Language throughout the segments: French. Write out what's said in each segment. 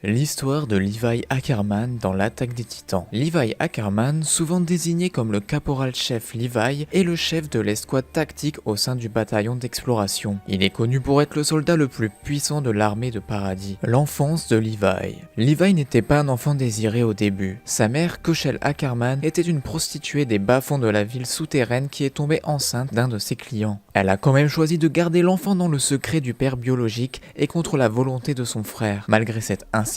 L'histoire de Levi Ackerman dans l'attaque des Titans. Levi Ackerman, souvent désigné comme le caporal-chef Levi, est le chef de l'escouade tactique au sein du bataillon d'exploration. Il est connu pour être le soldat le plus puissant de l'armée de Paradis. L'enfance de Levi. Levi n'était pas un enfant désiré au début. Sa mère, Kochel Ackerman, était une prostituée des bas-fonds de la ville souterraine qui est tombée enceinte d'un de ses clients. Elle a quand même choisi de garder l'enfant dans le secret du père biologique et contre la volonté de son frère. Malgré cet incident,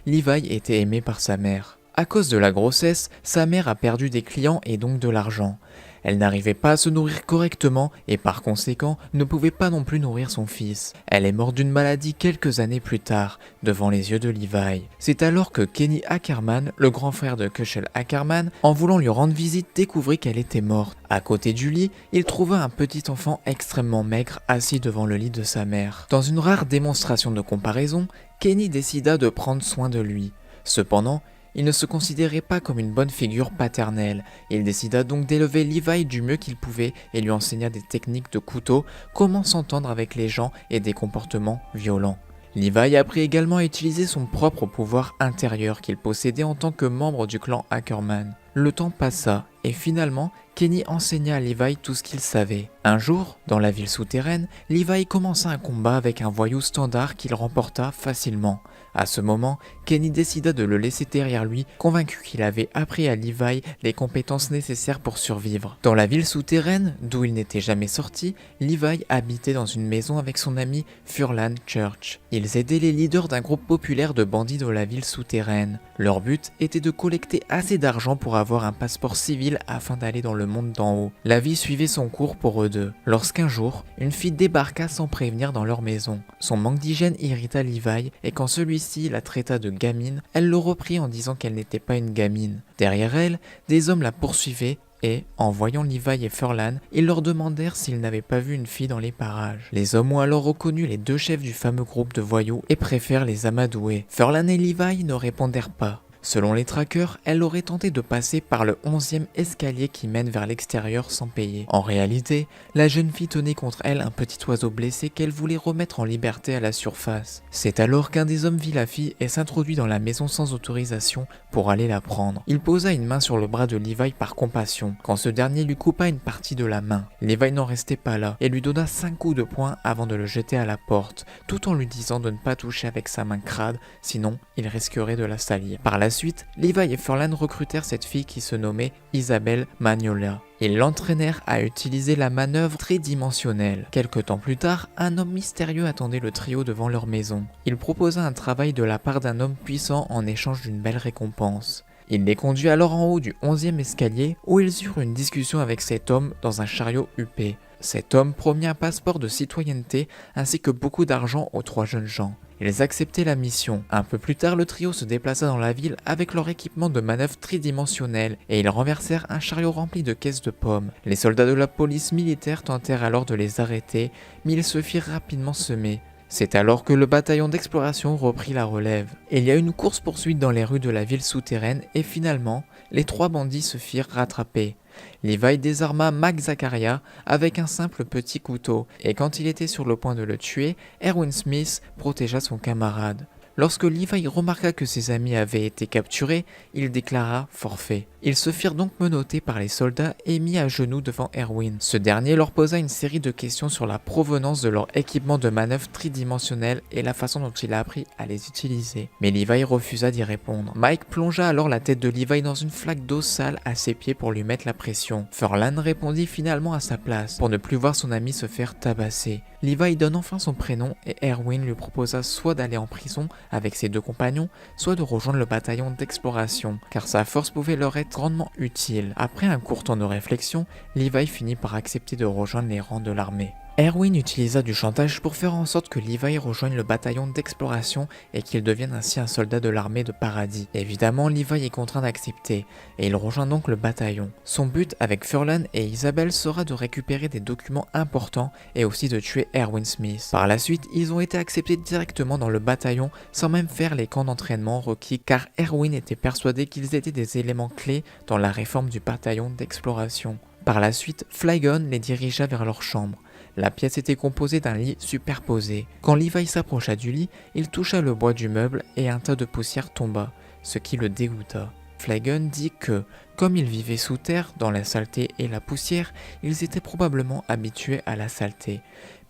Levi était aimé par sa mère. À cause de la grossesse, sa mère a perdu des clients et donc de l'argent. Elle n'arrivait pas à se nourrir correctement et par conséquent ne pouvait pas non plus nourrir son fils. Elle est morte d'une maladie quelques années plus tard, devant les yeux de Levi. C'est alors que Kenny Ackerman, le grand frère de Kochel Ackerman, en voulant lui rendre visite, découvrit qu'elle était morte. À côté du lit, il trouva un petit enfant extrêmement maigre assis devant le lit de sa mère. Dans une rare démonstration de comparaison, Kenny décida de prendre soin de lui. Cependant, il ne se considérait pas comme une bonne figure paternelle. Il décida donc d'élever Levi du mieux qu'il pouvait et lui enseigna des techniques de couteau, comment s'entendre avec les gens et des comportements violents. Levi apprit également à utiliser son propre pouvoir intérieur qu'il possédait en tant que membre du clan Ackerman. Le temps passa et finalement, Kenny enseigna à Levi tout ce qu'il savait. Un jour, dans la ville souterraine, Levi commença un combat avec un voyou standard qu'il remporta facilement. À ce moment, Kenny décida de le laisser derrière lui, convaincu qu'il avait appris à Levi les compétences nécessaires pour survivre. Dans la ville souterraine, d'où il n'était jamais sorti, Levi habitait dans une maison avec son ami Furlan Church. Ils aidaient les leaders d'un groupe populaire de bandits de la ville souterraine. Leur but était de collecter assez d'argent pour avoir un passeport civil afin d'aller dans le monde d'en haut. La vie suivait son cours pour eux deux, lorsqu'un jour, une fille débarqua sans prévenir dans leur maison. Son manque d'hygiène irrita Levi et quand celui-ci la traita de gamine, elle le reprit en disant qu'elle n'était pas une gamine. Derrière elle, des hommes la poursuivaient et, en voyant Levi et Furlan, ils leur demandèrent s'ils n'avaient pas vu une fille dans les parages. Les hommes ont alors reconnu les deux chefs du fameux groupe de voyous et préfèrent les amadouer. Furlan et Levi ne répondirent pas. Selon les trackers, elle aurait tenté de passer par le 11e escalier qui mène vers l'extérieur sans payer. En réalité, la jeune fille tenait contre elle un petit oiseau blessé qu'elle voulait remettre en liberté à la surface. C'est alors qu'un des hommes vit la fille et s'introduit dans la maison sans autorisation pour aller la prendre. Il posa une main sur le bras de Levi par compassion, quand ce dernier lui coupa une partie de la main. Levi n'en restait pas là et lui donna 5 coups de poing avant de le jeter à la porte, tout en lui disant de ne pas toucher avec sa main crade, sinon il risquerait de la salir. Par la suite, Levi et Furlan recrutèrent cette fille qui se nommait Isabelle Magnolia. Ils l'entraînèrent à utiliser la manœuvre tridimensionnelle. Quelque temps plus tard, un homme mystérieux attendait le trio devant leur maison. Il proposa un travail de la part d'un homme puissant en échange d'une belle récompense. Il les conduit alors en haut du 11e escalier où ils eurent une discussion avec cet homme dans un chariot huppé. Cet homme promit un passeport de citoyenneté ainsi que beaucoup d'argent aux trois jeunes gens. Ils acceptaient la mission. Un peu plus tard, le trio se déplaça dans la ville avec leur équipement de manœuvre tridimensionnelle et ils renversèrent un chariot rempli de caisses de pommes. Les soldats de la police militaire tentèrent alors de les arrêter, mais ils se firent rapidement semer. C'est alors que le bataillon d'exploration reprit la relève. Il y a eu une course-poursuite dans les rues de la ville souterraine et finalement, les trois bandits se firent rattraper. Levi désarma Mac Zakaria avec un simple petit couteau et quand il était sur le point de le tuer, Erwin Smith protégea son camarade. Lorsque Levi remarqua que ses amis avaient été capturés, il déclara forfait. Ils se firent donc menotter par les soldats et mis à genoux devant Erwin. Ce dernier leur posa une série de questions sur la provenance de leur équipement de manœuvre tridimensionnelle et la façon dont il a appris à les utiliser. Mais Levi refusa d'y répondre. Mike plongea alors la tête de Levi dans une flaque d'eau sale à ses pieds pour lui mettre la pression. Furlan répondit finalement à sa place, pour ne plus voir son ami se faire tabasser. Levi donne enfin son prénom et Erwin lui proposa soit d'aller en prison avec ses deux compagnons, soit de rejoindre le bataillon d'exploration, car sa force pouvait leur être grandement utile. Après un court temps de réflexion, Levi finit par accepter de rejoindre les rangs de l'armée. Erwin utilisa du chantage pour faire en sorte que Levi rejoigne le bataillon d'exploration et qu'il devienne ainsi un soldat de l'armée de Paradis. Évidemment, Levi est contraint d'accepter et il rejoint donc le bataillon. Son but avec Furlan et Isabelle sera de récupérer des documents importants et aussi de tuer Erwin Smith. Par la suite, ils ont été acceptés directement dans le bataillon sans même faire les camps d'entraînement requis car Erwin était persuadé qu'ils étaient des éléments clés dans la réforme du bataillon d'exploration. Par la suite, Flygon les dirigea vers leur chambre. La pièce était composée d'un lit superposé. Quand Levi s'approcha du lit, il toucha le bois du meuble et un tas de poussière tomba, ce qui le dégoûta. Flagon dit que, comme ils vivaient sous terre, dans la saleté et la poussière, ils étaient probablement habitués à la saleté.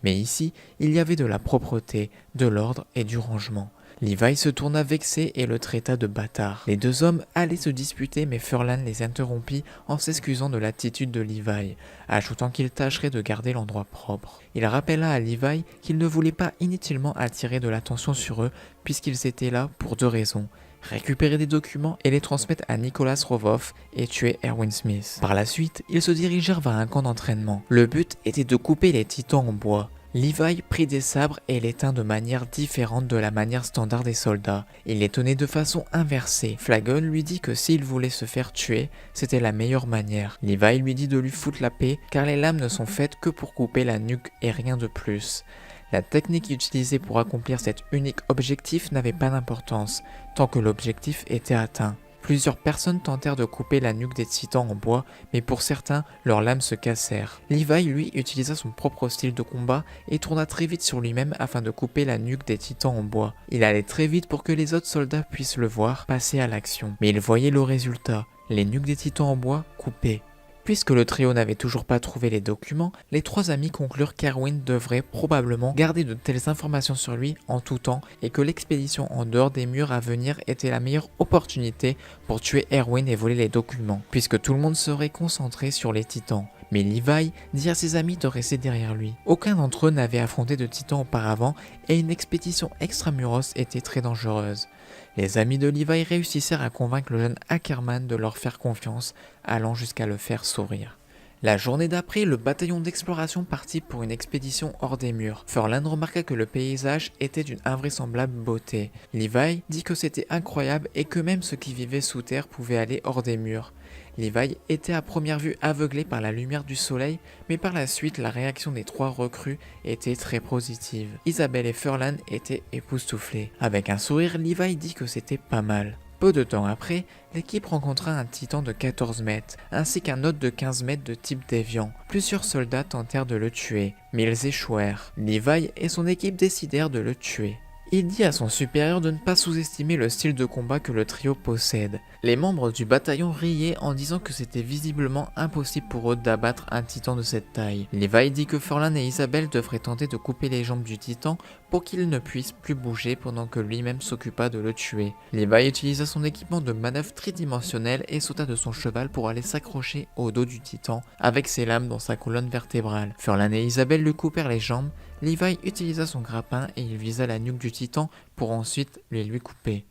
Mais ici, il y avait de la propreté, de l'ordre et du rangement. Levi se tourna vexé et le traita de bâtard. Les deux hommes allaient se disputer, mais Furlan les interrompit en s'excusant de l'attitude de Levi, ajoutant qu'il tâcherait de garder l'endroit propre. Il rappela à Levi qu'il ne voulait pas inutilement attirer de l'attention sur eux, puisqu'ils étaient là pour deux raisons: récupérer des documents et les transmettre à Nicholas Rovoff et tuer Erwin Smith. Par la suite, ils se dirigèrent vers un camp d'entraînement. Le but était de couper les titans en bois. Levi prit des sabres et les tint de manière différente de la manière standard des soldats. Il les tenait de façon inversée. Flagon lui dit que s'il voulait se faire tuer, c'était la meilleure manière. Levi lui dit de lui foutre la paix, car les lames ne sont faites que pour couper la nuque et rien de plus. La technique utilisée pour accomplir cet unique objectif n'avait pas d'importance, tant que l'objectif était atteint. Plusieurs personnes tentèrent de couper la nuque des titans en bois, mais pour certains, leurs lames se cassèrent. Levi, lui, utilisa son propre style de combat et tourna très vite sur lui-même afin de couper la nuque des titans en bois. Il allait très vite pour que les autres soldats puissent le voir passer à l'action. Mais il voyait le résultat, les nuques des titans en bois coupées. Puisque le trio n'avait toujours pas trouvé les documents, les trois amis conclurent qu'Erwin devrait probablement garder de telles informations sur lui en tout temps et que l'expédition en dehors des murs à venir était la meilleure opportunité pour tuer Erwin et voler les documents, puisque tout le monde serait concentré sur les titans. Mais Levi dit à ses amis de rester derrière lui. Aucun d'entre eux n'avait affronté de titans auparavant et une expédition extramuros était très dangereuse. Les amis de Levi réussissèrent à convaincre le jeune Ackerman de leur faire confiance, allant jusqu'à le faire sourire. La journée d'après, le bataillon d'exploration partit pour une expédition hors des murs. Furlan remarqua que le paysage était d'une invraisemblable beauté. Levi dit que c'était incroyable et que même ceux qui vivaient sous terre pouvaient aller hors des murs. Levi était à première vue aveuglé par la lumière du soleil, mais par la suite la réaction des trois recrues était très positive. Isabelle et Furlan étaient époustouflés. Avec un sourire, Levi dit que c'était pas mal. Peu de temps après, l'équipe rencontra un titan de 14 mètres, ainsi qu'un autre de 15 mètres de type déviant. Plusieurs soldats tentèrent de le tuer, mais ils échouèrent. Levi et son équipe décidèrent de le tuer. Il dit à son supérieur de ne pas sous-estimer le style de combat que le trio possède. Les membres du bataillon riaient en disant que c'était visiblement impossible pour eux d'abattre un titan de cette taille. Levi dit que Furlan et Isabelle devraient tenter de couper les jambes du titan pour qu'il ne puisse plus bouger pendant que lui-même s'occupa de le tuer. Levi utilisa son équipement de manœuvre tridimensionnel et sauta de son cheval pour aller s'accrocher au dos du titan avec ses lames dans sa colonne vertébrale. Furlan et Isabelle lui coupèrent les jambes. Levi utilisa son grappin et il visa la nuque du titan pour ensuite les lui couper.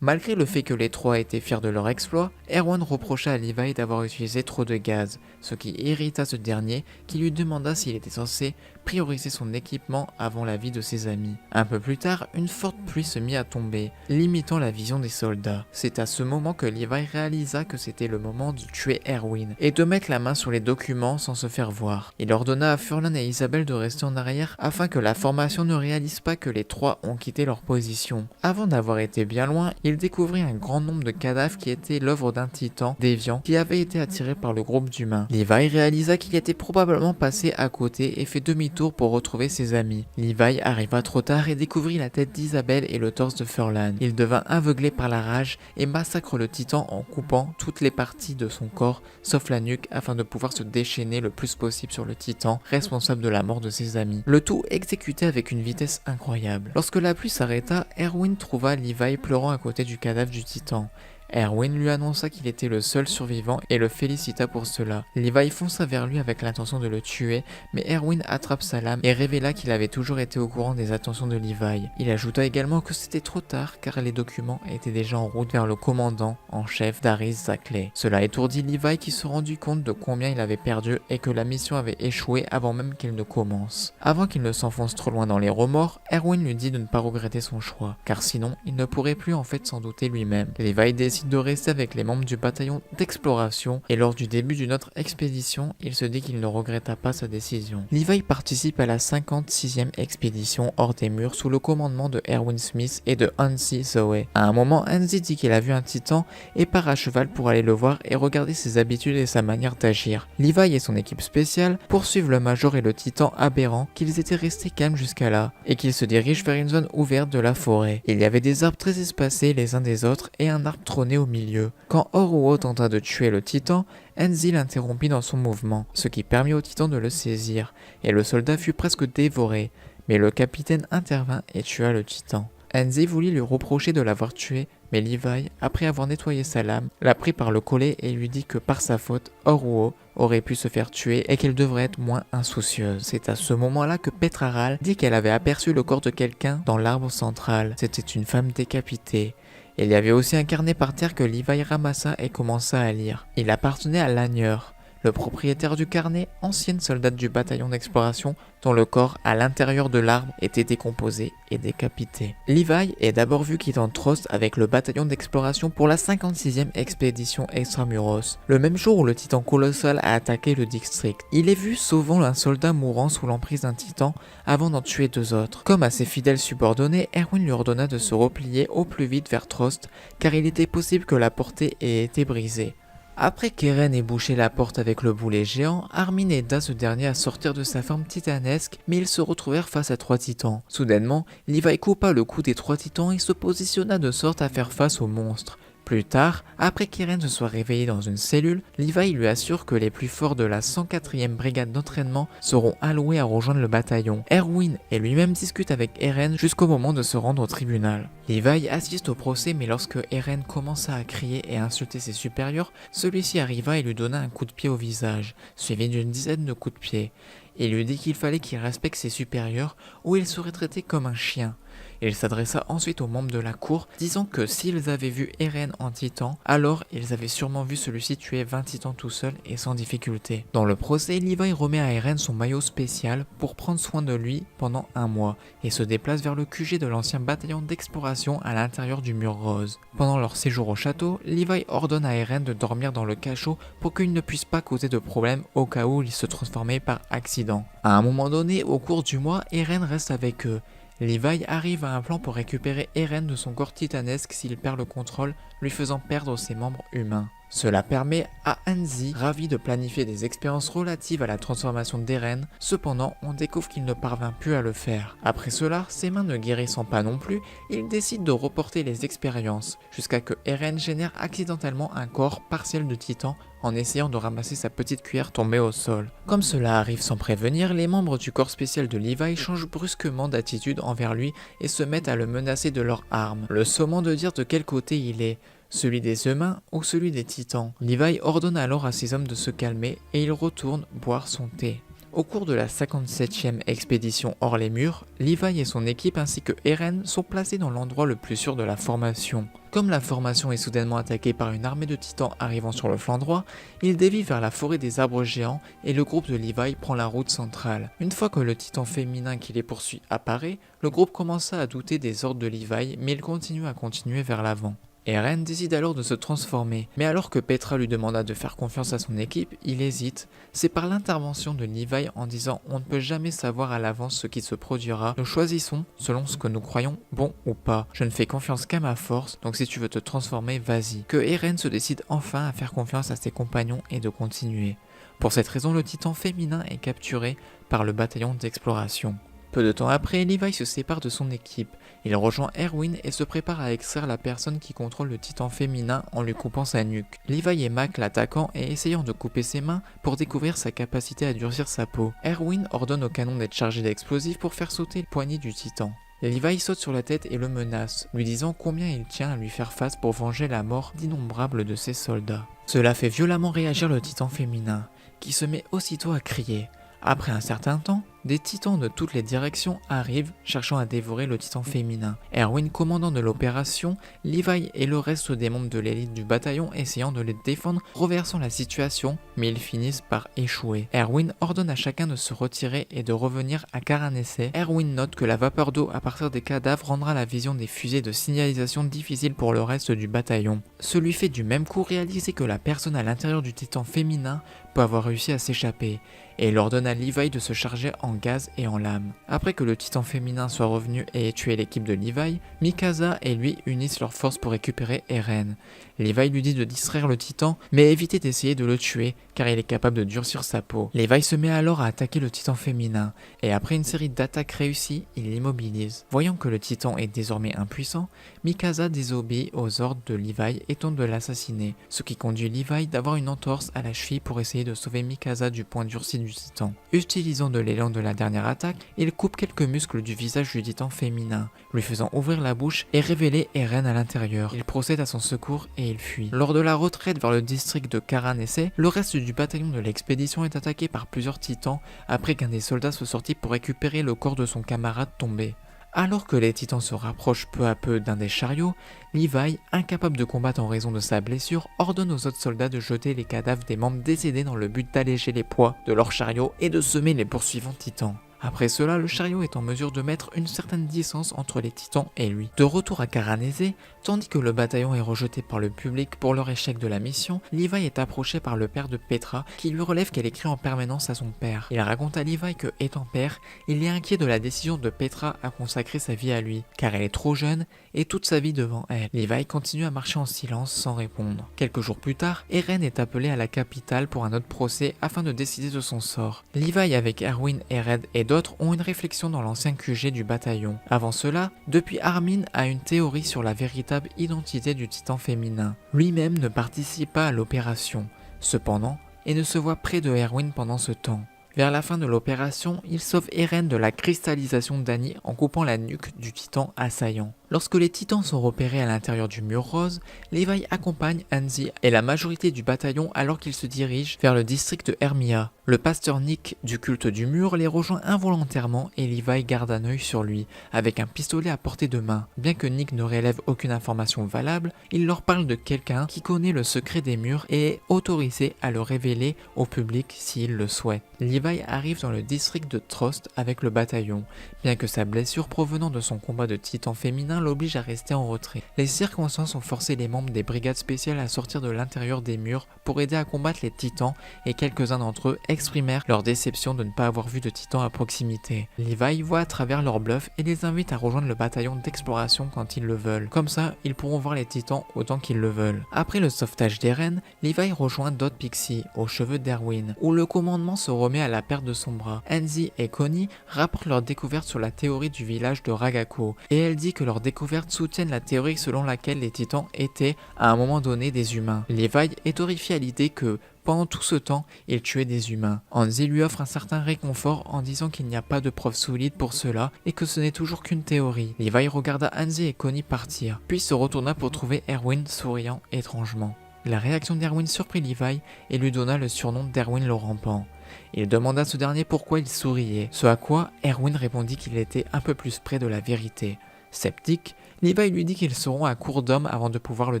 Malgré le fait que les trois étaient fiers de leur exploit, Erwan reprocha à Levi d'avoir utilisé trop de gaz, ce qui irrita ce dernier qui lui demanda s'il était censé prioriser son équipement avant la vie de ses amis. Un peu plus tard, une forte pluie se mit à tomber, limitant la vision des soldats. C'est à ce moment que Levi réalisa que c'était le moment de tuer Erwin et de mettre la main sur les documents sans se faire voir. Il ordonna à Furlan et Isabelle de rester en arrière afin que la formation ne réalise pas que les trois ont quitté leur position. Avant d'avoir été bien loin, il découvrit un grand nombre de cadavres qui étaient l'œuvre d'un titan déviant qui avait été attiré par le groupe d'humains. Levi réalisa qu'il était probablement passé à côté et fait demi-tour pour retrouver ses amis. Levi arriva trop tard et découvrit la tête d'Isabelle et le torse de Furlan. Il devint aveuglé par la rage et massacre le titan en coupant toutes les parties de son corps sauf la nuque afin de pouvoir se déchaîner le plus possible sur le titan responsable de la mort de ses amis. Le tout exécuté avec une vitesse incroyable. Lorsque la pluie s'arrêta, Erwin trouva Levi pleurant à côté du cadavre du titan. Erwin lui annonça qu'il était le seul survivant et le félicita pour cela. Levi fonça vers lui avec l'intention de le tuer, mais Erwin attrape sa lame et révéla qu'il avait toujours été au courant des attentions de Levi. Il ajouta également que c'était trop tard car les documents étaient déjà en route vers le commandant en chef Darius Zackley. Cela étourdit Levi qui se rendit compte de combien il avait perdu et que la mission avait échoué avant même qu'elle ne commence. Avant qu'il ne s'enfonce trop loin dans les remords, Erwin lui dit de ne pas regretter son choix, car sinon il ne pourrait plus en fait s'en douter lui-même. Levi décide décide de rester avec les membres du bataillon d'exploration et lors du début d'une autre expédition, il se dit qu'il ne regretta pas sa décision. Levi participe à la 56e expédition hors des murs sous le commandement de Erwin Smith et de Hansi Zoe. À un moment, Hansi dit qu'il a vu un titan et part à cheval pour aller le voir et regarder ses habitudes et sa manière d'agir. Levi et son équipe spéciale poursuivent le Major et le titan aberrant qu'ils étaient restés calmes jusqu'à là et qu'ils se dirigent vers une zone ouverte de la forêt. Il y avait des arbres très espacés les uns des autres et un arbre trônait au milieu. Quand Oruo tenta de tuer le titan, Hansi l'interrompit dans son mouvement, ce qui permit au titan de le saisir, et le soldat fut presque dévoré, mais le capitaine intervint et tua le titan. Hansi voulut lui reprocher de l'avoir tué, mais Levi, après avoir nettoyé sa lame, la prit par le collet et lui dit que par sa faute, Oruo aurait pu se faire tuer et qu'elle devrait être moins insoucieuse. C'est à ce moment-là que Petraral dit qu'elle avait aperçu le corps de quelqu'un dans l'arbre central. C'était une femme décapitée. Il y avait aussi un carnet par terre que Levi ramassa et commença à lire. Il appartenait à Lanier, le propriétaire du carnet, ancienne soldate du bataillon d'exploration dont le corps à l'intérieur de l'arbre était décomposé et décapité. Levi est d'abord vu quittant Trost avec le bataillon d'exploration pour la 56e expédition extramuros, le même jour où le titan colossal a attaqué le district. Il est vu sauvant un soldat mourant sous l'emprise d'un titan avant d'en tuer deux autres. Comme à ses fidèles subordonnés, Erwin lui ordonna de se replier au plus vite vers Trost car il était possible que la portée ait été brisée. Après qu'Eren ait bouché la porte avec le boulet géant, Armin aida ce dernier à sortir de sa forme titanesque, mais ils se retrouvèrent face à trois titans. Soudainement, Levi coupa le cou des trois titans et se positionna de sorte à faire face au monstre. Plus tard, après qu'Eren se soit réveillé dans une cellule, Levi lui assure que les plus forts de la 104e brigade d'entraînement seront alloués à rejoindre le bataillon. Erwin et lui-même discutent avec Eren jusqu'au moment de se rendre au tribunal. Levi assiste au procès, mais lorsque Eren commença à crier et à insulter ses supérieurs, celui-ci arriva et lui donna un coup de pied au visage, suivi d'une dizaine de coups de pied. Il lui dit qu'il fallait qu'il respecte ses supérieurs ou il serait traité comme un chien. Il s'adressa ensuite aux membres de la cour, disant que s'ils avaient vu Eren en titan, alors ils avaient sûrement vu celui-ci tuer 20 titans tout seul et sans difficulté. Dans le procès, Levi remet à Eren son maillot spécial pour prendre soin de lui pendant un mois et se déplace vers le QG de l'ancien bataillon d'exploration à l'intérieur du mur rose. Pendant leur séjour au château, Levi ordonne à Eren de dormir dans le cachot pour qu'il ne puisse pas causer de problème au cas où il se transformait par accident. À un moment donné, au cours du mois, Eren reste avec eux. Levi arrive à un plan pour récupérer Eren de son corps titanesque s'il perd le contrôle, lui faisant perdre ses membres humains. Cela permet à Hansi, ravi de planifier des expériences relatives à la transformation d'Eren, cependant on découvre qu'il ne parvint plus à le faire. Après cela, ses mains ne guérissant pas non plus, il décide de reporter les expériences, jusqu'à que Eren génère accidentellement un corps partiel de titan en essayant de ramasser sa petite cuillère tombée au sol. Comme cela arrive sans prévenir, les membres du corps spécial de Levi changent brusquement d'attitude envers lui et se mettent à le menacer de leurs armes, le sommant de dire de quel côté il est, celui des humains ou celui des titans. Levi ordonne alors à ses hommes de se calmer et il retourne boire son thé. Au cours de la 57e expédition hors les murs, Levi et son équipe ainsi que Eren sont placés dans l'endroit le plus sûr de la formation. Comme la formation est soudainement attaquée par une armée de titans arrivant sur le flanc droit, ils dévient vers la forêt des arbres géants et le groupe de Levi prend la route centrale. Une fois que le titan féminin qui les poursuit apparaît, le groupe commença à douter des ordres de Levi, mais il continue à continuer vers l'avant. Eren décide alors de se transformer, mais alors que Petra lui demanda de faire confiance à son équipe, il hésite. C'est par l'intervention de Levi en disant « On ne peut jamais savoir à l'avance ce qui se produira, nous choisissons selon ce que nous croyons bon ou pas. Je ne fais confiance qu'à ma force, donc si tu veux te transformer, vas-y. » Que Eren se décide enfin à faire confiance à ses compagnons et de continuer. Pour cette raison, le titan féminin est capturé par le bataillon d'exploration. Peu de temps après, Levi se sépare de son équipe. Il rejoint Erwin et se prépare à extraire la personne qui contrôle le titan féminin en lui coupant sa nuque. Levi et Mac l'attaquant et essayant de couper ses mains pour découvrir sa capacité à durcir sa peau. Erwin ordonne au canon d'être chargé d'explosifs pour faire sauter le poignet du titan. Levi saute sur la tête et le menace, lui disant combien il tient à lui faire face pour venger la mort d'innombrables de ses soldats. Cela fait violemment réagir le titan féminin, qui se met aussitôt à crier. Après un certain temps, Des titans de toutes les directions arrivent, cherchant à dévorer le titan féminin. Erwin, commandant de l'opération, Levi et le reste des membres de l'élite du bataillon essayant de les défendre, reversant la situation, mais ils finissent par échouer. Erwin ordonne à chacun de se retirer et de revenir à Karanese. Erwin note que la vapeur d'eau à partir des cadavres rendra la vision des fusées de signalisation difficile pour le reste du bataillon. Ce lui fait du même coup réaliser que la personne à l'intérieur du titan féminin peut avoir réussi à s'échapper, et il ordonne à Levi de se charger en gaz et en lames. Après que le titan féminin soit revenu et ait tué l'équipe de Levi, Mikasa et lui unissent leurs forces pour récupérer Eren. Levi lui dit de distraire le titan, mais éviter d'essayer de le tuer, car il est capable de durcir sa peau. Levi se met alors à attaquer le titan féminin, et après une série d'attaques réussies, il l'immobilise. Voyant que le titan est désormais impuissant, Mikasa désobéit aux ordres de Levi et tente de l'assassiner, ce qui conduit Levi d'avoir une entorse à la cheville pour essayer de sauver Mikasa du point durci du titan. Utilisant de l'élan de la dernière attaque, il coupe quelques muscles du visage du titan féminin, lui faisant ouvrir la bouche et révéler Eren à l'intérieur. Il procède à son secours et il fuit. Lors de la retraite vers le district de Karanese, le reste du bataillon de l'expédition est attaqué par plusieurs titans après qu'un des soldats soit sorti pour récupérer le corps de son camarade tombé. Alors que les titans se rapprochent peu à peu d'un des chariots, Levi, incapable de combattre en raison de sa blessure, ordonne aux autres soldats de jeter les cadavres des membres décédés dans le but d'alléger les poids de leur chariot et de semer les poursuivants titans. Après cela, le chariot est en mesure de mettre une certaine distance entre les titans et lui. De retour à Karanese, tandis que le bataillon est rejeté par le public pour leur échec de la mission, Levi est approché par le père de Petra qui lui relève qu'elle écrit en permanence à son père. Il raconte à Levi que, étant père, il est inquiet de la décision de Petra à consacrer sa vie à lui, car elle est trop jeune et toute sa vie devant elle. Levi continue à marcher en silence sans répondre. Quelques jours plus tard, Eren est appelé à la capitale pour un autre procès afin de décider de son sort. Levi avec Erwin, Ered et d'autres ont une réflexion dans l'ancien QG du bataillon. Avant cela, depuis Armin a une théorie sur la véritable identité du titan féminin. Lui-même ne participe pas à l'opération, cependant, et ne se voit près de Erwin pendant ce temps. Vers la fin de l'opération, il sauve Eren de la cristallisation d'Annie en coupant la nuque du titan assaillant. Lorsque les titans sont repérés à l'intérieur du mur rose, Levi accompagne Hanzi et la majorité du bataillon alors qu'ils se dirigent vers le district de Hermia. Le pasteur Nick du culte du mur les rejoint involontairement et Levi garde un œil sur lui, avec un pistolet à portée de main. Bien que Nick ne relève aucune information valable, il leur parle de quelqu'un qui connaît le secret des murs et est autorisé à le révéler au public s'il le souhaite. Levi arrive dans le district de Trost avec le bataillon, bien que sa blessure provenant de son combat de titan féminin l'oblige à rester en retrait. Les circonstances ont forcé les membres des brigades spéciales à sortir de l'intérieur des murs pour aider à combattre les titans et quelques-uns d'entre eux exprimèrent leur déception de ne pas avoir vu de titans à proximité. Levi voit à travers leur bluff et les invite à rejoindre le bataillon d'exploration quand ils le veulent. Comme ça, ils pourront voir les titans autant qu'ils le veulent. Après le sauvetage d'Eren, Levi rejoint d'autres pixies, aux cheveux d'Erwin, où le commandement se remet à la perte de son bras. Hanzi et Connie rapportent leur découverte sur la théorie du village de Ragako, et elle dit que leur découvertes soutiennent la théorie selon laquelle les titans étaient, à un moment donné, des humains. Levi est horrifié à l'idée que, pendant tout ce temps, ils tuaient des humains. Hanzi lui offre un certain réconfort en disant qu'il n'y a pas de preuves solides pour cela et que ce n'est toujours qu'une théorie. Levi regarda Hanzi et Connie partir, puis se retourna pour trouver Erwin souriant étrangement. La réaction d'Erwin surprit Levi et lui donna le surnom d'Erwin le rampant. Il demanda à ce dernier pourquoi il souriait, ce à quoi Erwin répondit qu'il était un peu plus près de la vérité. Sceptique, Levi lui dit qu'ils seront à court d'hommes avant de pouvoir le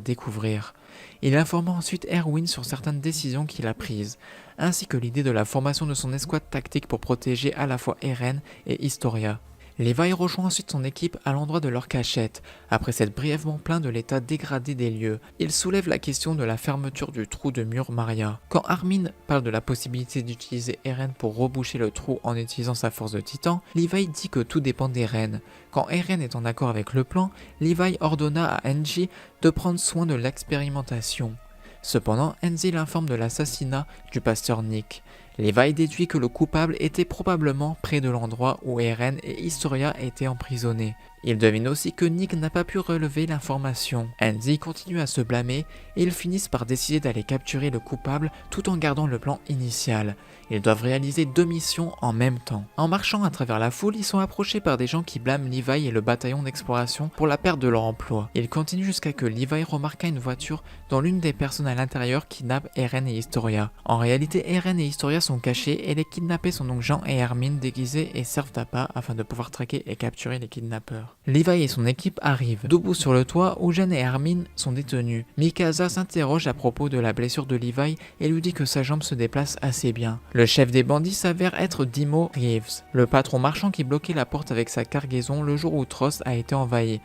découvrir. Il informa ensuite Erwin sur certaines décisions qu'il a prises, ainsi que l'idée de la formation de son escouade tactique pour protéger à la fois Eren et Historia. Levi rejoint ensuite son équipe à l'endroit de leur cachette, après s'être brièvement plaint de l'état dégradé des lieux. Il soulève la question de la fermeture du trou de mur Maria. Quand Armin parle de la possibilité d'utiliser Eren pour reboucher le trou en utilisant sa force de titan, Levi dit que tout dépend d'Eren. Quand Eren est en accord avec le plan, Levi ordonna à Hanji de prendre soin de l'expérimentation. Cependant, Hanzi l'informe de l'assassinat du pasteur Nick. Levi déduit que le coupable était probablement près de l'endroit où Eren et Historia étaient emprisonnés. Il devine aussi que Nick n'a pas pu relever l'information. Andy continue à se blâmer et ils finissent par décider d'aller capturer le coupable tout en gardant le plan initial. Ils doivent réaliser 2 missions en même temps. En marchant à travers la foule, ils sont approchés par des gens qui blâment Levi et le bataillon d'exploration pour la perte de leur emploi. Ils continuent jusqu'à que Levi remarqua une voiture dont l'une des personnes à l'intérieur kidnappe Eren et Historia. En réalité, Eren et Historia sont cachés et les kidnappés sont donc Jean et Hermine déguisés et servent d'appât afin de pouvoir traquer et capturer les kidnappeurs. Levi et son équipe arrivent, debout sur le toit où Jeanne et Hermine sont détenus. Mikasa s'interroge à propos de la blessure de Levi et lui dit que sa jambe se déplace assez bien. Le chef des bandits s'avère être Dimo Reeves, le patron marchand qui bloquait la porte avec sa cargaison le jour où Trost a été envahi.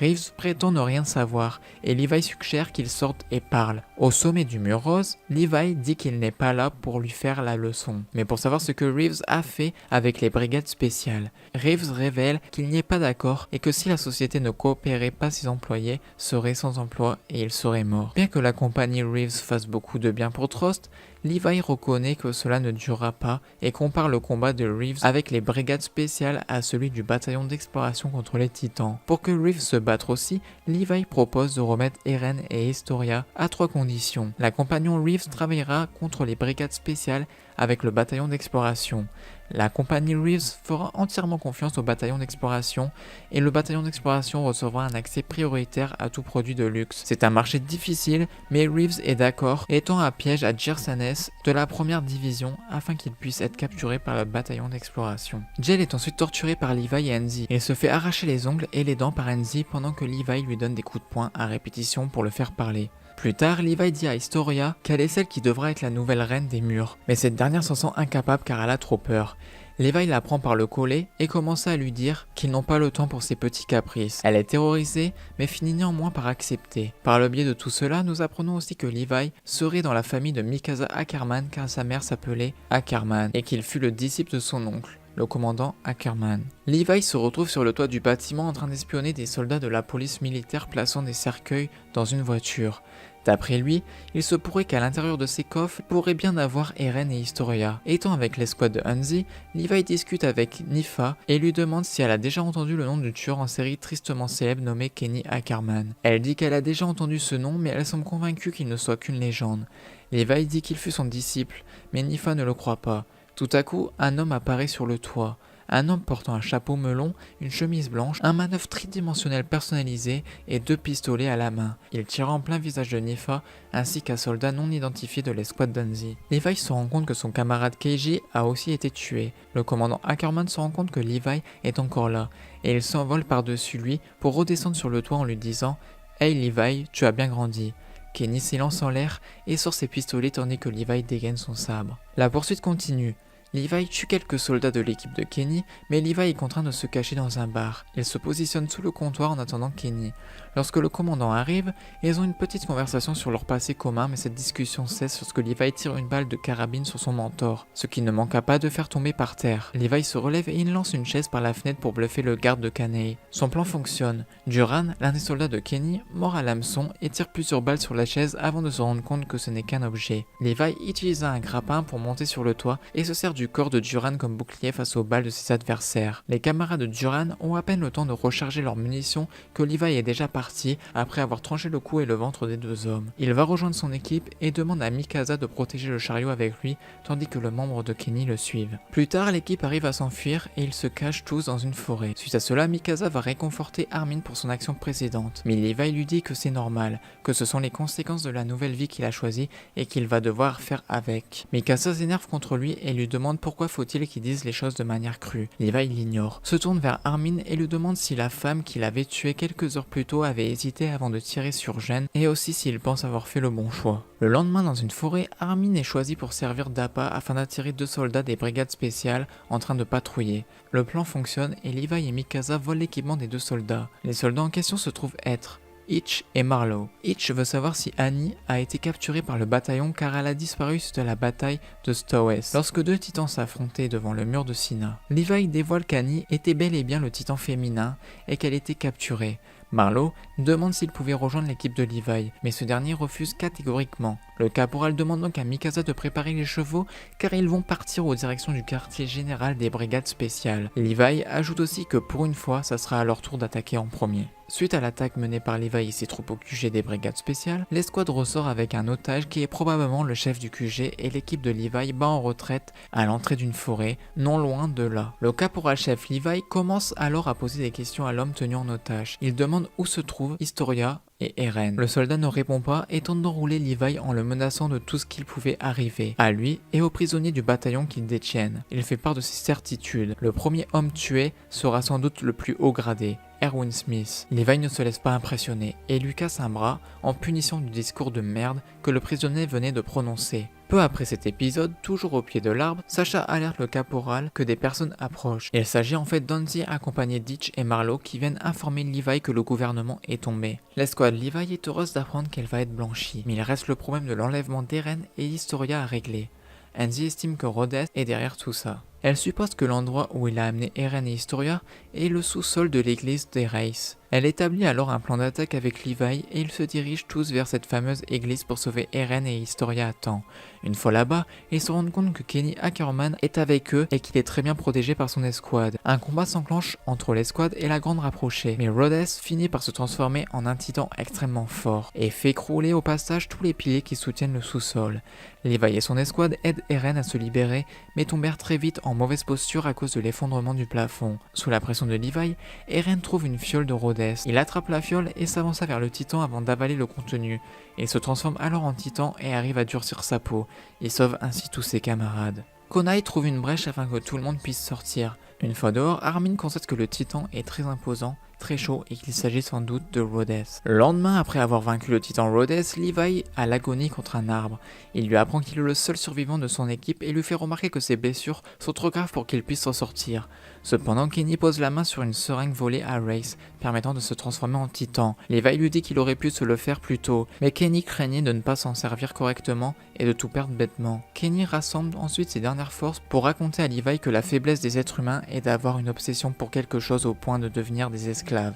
Reeves prétend ne rien savoir et Levi suggère qu'il sorte et parle. Au sommet du mur rose, Levi dit qu'il n'est pas là pour lui faire la leçon, mais pour savoir ce que Reeves a fait avec les brigades spéciales. Reeves révèle qu'il n'y est pas d'accord et que si la société ne coopérait pas, ses employés seraient sans emploi et ils seraient morts. Bien que la compagnie Reeves fasse beaucoup de bien pour Trost, Levi reconnaît que cela ne durera pas et compare le combat de Reeves avec les brigades spéciales à celui du bataillon d'exploration contre les titans. Pour que Reeves se batte aussi, Levi propose de remettre Eren et Historia à 3 conditions. La compagnon Reeves travaillera contre les brigades spéciales avec le bataillon d'exploration. La compagnie Reeves fera entièrement confiance au bataillon d'exploration et le bataillon d'exploration recevra un accès prioritaire à tout produit de luxe. C'est un marché difficile, mais Reeves est d'accord et tend un piège à Jersanes de la première division afin qu'il puisse être capturé par le bataillon d'exploration. Jell est ensuite torturé par Levi et Enzi. Il se fait arracher les ongles et les dents par Enzi pendant que Levi lui donne des coups de poing à répétition pour le faire parler. Plus tard, Levi dit à Historia qu'elle est celle qui devra être la nouvelle reine des murs, mais cette dernière s'en sent incapable car elle a trop peur. Levi la prend par le collet et commence à lui dire qu'ils n'ont pas le temps pour ses petits caprices. Elle est terrorisée, mais finit néanmoins par accepter. Par le biais de tout cela, nous apprenons aussi que Levi serait dans la famille de Mikasa Ackerman car sa mère s'appelait Ackerman et qu'il fut le disciple de son oncle, le commandant Ackerman. Levi se retrouve sur le toit du bâtiment en train d'espionner des soldats de la police militaire plaçant des cercueils dans une voiture. D'après lui, il se pourrait qu'à l'intérieur de ces coffres, il pourrait bien avoir Eren et Historia. Étant avec l'escouade de Hanzi, Levi discute avec Nifa et lui demande si elle a déjà entendu le nom du tueur en série tristement célèbre nommé Kenny Ackerman. Elle dit qu'elle a déjà entendu ce nom, mais elle semble convaincue qu'il ne soit qu'une légende. Levi dit qu'il fut son disciple, mais Nifa ne le croit pas. Tout à coup, un homme apparaît sur le toit. Un homme portant un chapeau melon, une chemise blanche, un manœuvre tridimensionnel personnalisé et 2 pistolets à la main. Il tire en plein visage de Nifa ainsi qu'un soldat non identifié de l'escouade d'Hanzi. Levi se rend compte que son camarade Keiji a aussi été tué. Le commandant Ackerman se rend compte que Levi est encore là et il s'envole par-dessus lui pour redescendre sur le toit en lui disant « Hey Levi, tu as bien grandi ». Kenny s'élance en l'air et sort ses pistolets tandis que Levi dégaine son sabre. La poursuite continue. Levi tue quelques soldats de l'équipe de Kenny, mais Levi est contraint de se cacher dans un bar. Il se positionne sous le comptoir en attendant Kenny. Lorsque le commandant arrive, ils ont une petite conversation sur leur passé commun, mais cette discussion cesse lorsque Levi tire une balle de carabine sur son mentor, ce qui ne manqua pas de faire tomber par terre. Levi se relève et il lance une chaise par la fenêtre pour bluffer le garde de Kanei. Son plan fonctionne. Duran, l'un des soldats de Kenny, mord à l'hameçon et tire plusieurs balles sur la chaise avant de se rendre compte que ce n'est qu'un objet. Levi utilisa un grappin pour monter sur le toit et se sert du corps de Duran comme bouclier face aux balles de ses adversaires. Les camarades de Duran ont à peine le temps de recharger leurs munitions que Levi est déjà parti après avoir tranché le cou et le ventre des 2 hommes. Il va rejoindre son équipe et demande à Mikasa de protéger le chariot avec lui tandis que le membre de Kenny le suivent. Plus tard, l'équipe arrive à s'enfuir et ils se cachent tous dans une forêt. Suite à cela, Mikasa va réconforter Armin pour son action précédente, mais Levi lui dit que c'est normal, que ce sont les conséquences de la nouvelle vie qu'il a choisie et qu'il va devoir faire avec. Mikasa s'énerve contre lui et lui demande pourquoi faut-il qu'il dise les choses de manière crue. Levi l'ignore, se tourne vers Armin et lui demande si la femme qu'il avait tuée quelques heures plus tôt avait hésité avant de tirer sur Jen et aussi s'il pense avoir fait le bon choix. Le lendemain, dans une forêt, Armin est choisi pour servir d'appât afin d'attirer 2 soldats des brigades spéciales en train de patrouiller. Le plan fonctionne et Levi et Mikasa volent l'équipement des 2 soldats. Les soldats en question se trouvent être Itch et Marlowe. Itch veut savoir si Annie a été capturée par le bataillon car elle a disparu suite à la bataille de Stowes, lorsque 2 titans s'affrontaient devant le mur de Sina. Levi dévoile qu'Annie était bel et bien le titan féminin et qu'elle était capturée. Marlowe demande s'il pouvait rejoindre l'équipe de Levi, mais ce dernier refuse catégoriquement. Le caporal demande donc à Mikasa de préparer les chevaux car ils vont partir aux directions du quartier général des brigades spéciales. Levi ajoute aussi que pour une fois, ça sera à leur tour d'attaquer en premier. Suite à l'attaque menée par Levi et ses troupes au QG des brigades spéciales, l'escouade ressort avec un otage qui est probablement le chef du QG et l'équipe de Levi bat en retraite à l'entrée d'une forêt, non loin de là. Le caporal-chef Levi commence alors à poser des questions à l'homme tenu en otage. Il demande où se trouve Historia et Eren. Le soldat ne répond pas et tente d'enrouler Levi en le menaçant de tout ce qu'il pouvait arriver, à lui et aux prisonniers du bataillon qu'ils détiennent. Il fait part de ses certitudes. Le premier homme tué sera sans doute le plus haut gradé, Erwin Smith. Levi ne se laisse pas impressionner et lui casse un bras en punition du discours de merde que le prisonnier venait de prononcer. Peu après cet épisode, toujours au pied de l'arbre, Sasha alerte le caporal que des personnes approchent. Il s'agit en fait d'Hanzi accompagné d'Itch et Marlowe qui viennent informer Levi que le gouvernement est tombé. L'escouade Levi est heureuse d'apprendre qu'elle va être blanchie, mais il reste le problème de l'enlèvement d'Eren et Historia à régler. Hanzi estime que Rhodes est derrière tout ça. Elle suppose que l'endroit où il a amené Eren et Historia est le sous-sol de l'église des Races. Elle établit alors un plan d'attaque avec Levi et ils se dirigent tous vers cette fameuse église pour sauver Eren et Historia à temps. Une fois là-bas, ils se rendent compte que Kenny Ackerman est avec eux et qu'il est très bien protégé par son escouade. Un combat s'enclenche entre l'escouade et la grande rapprochée, mais Rhodes finit par se transformer en un titan extrêmement fort et fait crouler au passage tous les piliers qui soutiennent le sous-sol. Levi et son escouade aident Eren à se libérer, mais tombèrent très vite en mauvaise posture à cause de l'effondrement du plafond. Sous la pression de Levi, Eren trouve une fiole de Rhodes. Il attrape la fiole et s'avança vers le titan avant d'avaler le contenu. Il se transforme alors en titan et arrive à durcir sa peau. Il sauve ainsi tous ses camarades. Konai trouve une brèche afin que tout le monde puisse sortir. Une fois dehors, Armin constate que le titan est très imposant, très chaud et qu'il s'agit sans doute de Rhodes. Le lendemain, après avoir vaincu le titan Rhodes, Levi a l'agonie contre un arbre. Il lui apprend qu'il est le seul survivant de son équipe et lui fait remarquer que ses blessures sont trop graves pour qu'il puisse s'en sortir. Cependant, Kenny pose la main sur une seringue volée à Race, permettant de se transformer en titan. Levi lui dit qu'il aurait pu se le faire plus tôt, mais Kenny craignait de ne pas s'en servir correctement et de tout perdre bêtement. Kenny rassemble ensuite ses dernières forces pour raconter à Levi que la faiblesse des êtres humains est d'avoir une obsession pour quelque chose au point de devenir des esclaves.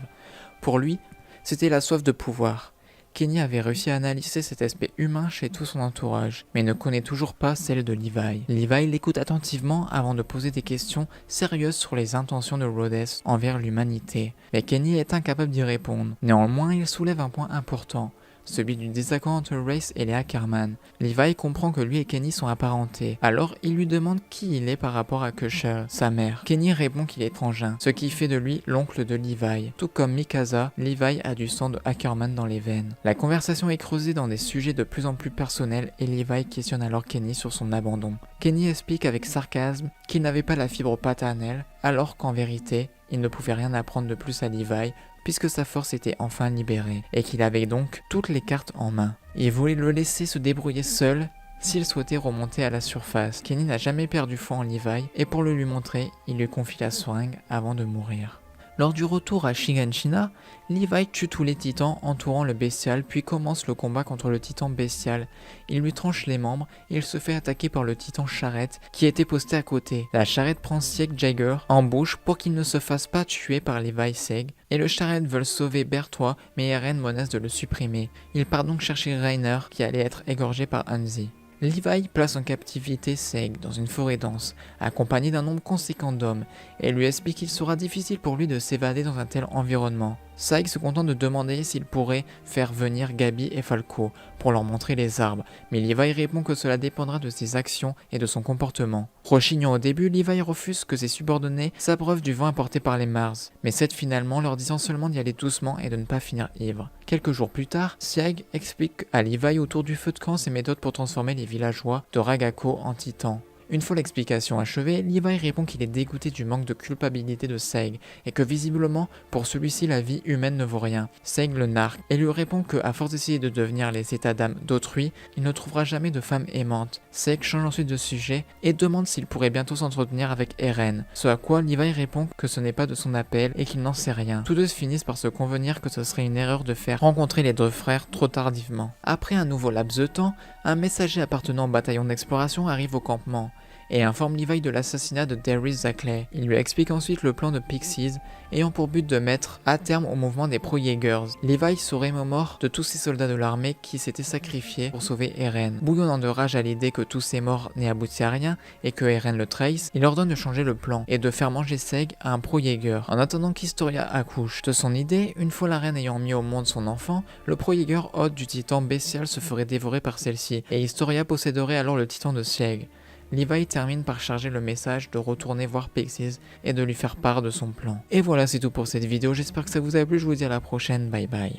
Pour lui, c'était la soif de pouvoir. Kenny avait réussi à analyser cet aspect humain chez tout son entourage, mais ne connaît toujours pas celle de Levi. Levi l'écoute attentivement avant de poser des questions sérieuses sur les intentions de Rhodes envers l'humanité, mais Kenny est incapable d'y répondre. Néanmoins, il soulève un point important, celui du désaccord entre Race et les Ackerman. Levi comprend que lui et Kenny sont apparentés, alors il lui demande qui il est par rapport à Kusher, sa mère. Kenny répond qu'il est frangin, ce qui fait de lui l'oncle de Levi. Tout comme Mikasa, Levi a du sang de Ackerman dans les veines. La conversation est creusée dans des sujets de plus en plus personnels et Levi questionne alors Kenny sur son abandon. Kenny explique avec sarcasme qu'il n'avait pas la fibre paternelle, alors qu'en vérité, il ne pouvait rien apprendre de plus à Levi, puisque sa force était enfin libérée, et qu'il avait donc toutes les cartes en main. Il voulait le laisser se débrouiller seul s'il souhaitait remonter à la surface. Kenny n'a jamais perdu foi en Levi, et pour le lui montrer, il lui confie la seringue avant de mourir. Lors du retour à Shiganshina, Levi tue tous les titans entourant le bestial puis commence le combat contre le titan bestial. Il lui tranche les membres et il se fait attaquer par le titan charrette qui était posté à côté. La charrette prend Sieg Jagger en bouche pour qu'il ne se fasse pas tuer par Levi Seg et le charrette veut sauver Berthois mais Eren menace de le supprimer. Il part donc chercher Reiner qui allait être égorgé par Hanzi. Levi place en captivité Seg dans une forêt dense, accompagné d'un nombre conséquent d'hommes, et lui explique qu'il sera difficile pour lui de s'évader dans un tel environnement. Seg se contente de demander s'il pourrait faire venir Gabi et Falco pour leur montrer les arbres, mais Levi répond que cela dépendra de ses actions et de son comportement. Rechignant au début, Levi refuse que ses subordonnés s'abreuvent du vent apporté par les Mars, mais cède finalement leur disant seulement d'y aller doucement et de ne pas finir ivre. Quelques jours plus tard, Sieg explique à Levi autour du feu de camp ses méthodes pour transformer les villageois de Ragako en titans. Une fois l'explication achevée, Levi répond qu'il est dégoûté du manque de culpabilité de Seg et que visiblement, pour celui-ci, la vie humaine ne vaut rien. Seg le nargue et lui répond que, à force d'essayer de devenir les états d'âme d'autrui, il ne trouvera jamais de femme aimante. Seg change ensuite de sujet et demande s'il pourrait bientôt s'entretenir avec Eren, ce à quoi Levi répond que ce n'est pas de son appel et qu'il n'en sait rien. Tous deux finissent par se convenir que ce serait une erreur de faire rencontrer les deux frères trop tardivement. Après un nouveau laps de temps, un messager appartenant au bataillon d'exploration arrive au campement. et informe Levi de l'assassinat de Darius Zackley. Il lui explique ensuite le plan de Pixies, ayant pour but de mettre à terme au mouvement des Pro-Jaegers. Levi serait mort de tous ces soldats de l'armée qui s'étaient sacrifiés pour sauver Eren. Bouillonnant de rage à l'idée que tous ces morts n'aient abouti à rien et que Eren le trahisse, il ordonne de changer le plan et de faire manger Seg à un Pro-Jaeger, en attendant qu'Historia accouche. De son idée, une fois la reine ayant mis au monde son enfant, le Pro-Jaeger hôte du titan bestial se ferait dévorer par celle-ci, et Historia posséderait alors le titan de Sieg. Levi termine par charger le message de retourner voir Pixies et de lui faire part de son plan. Et voilà, c'est tout pour cette vidéo, j'espère que ça vous a plu, je vous dis à la prochaine, bye bye.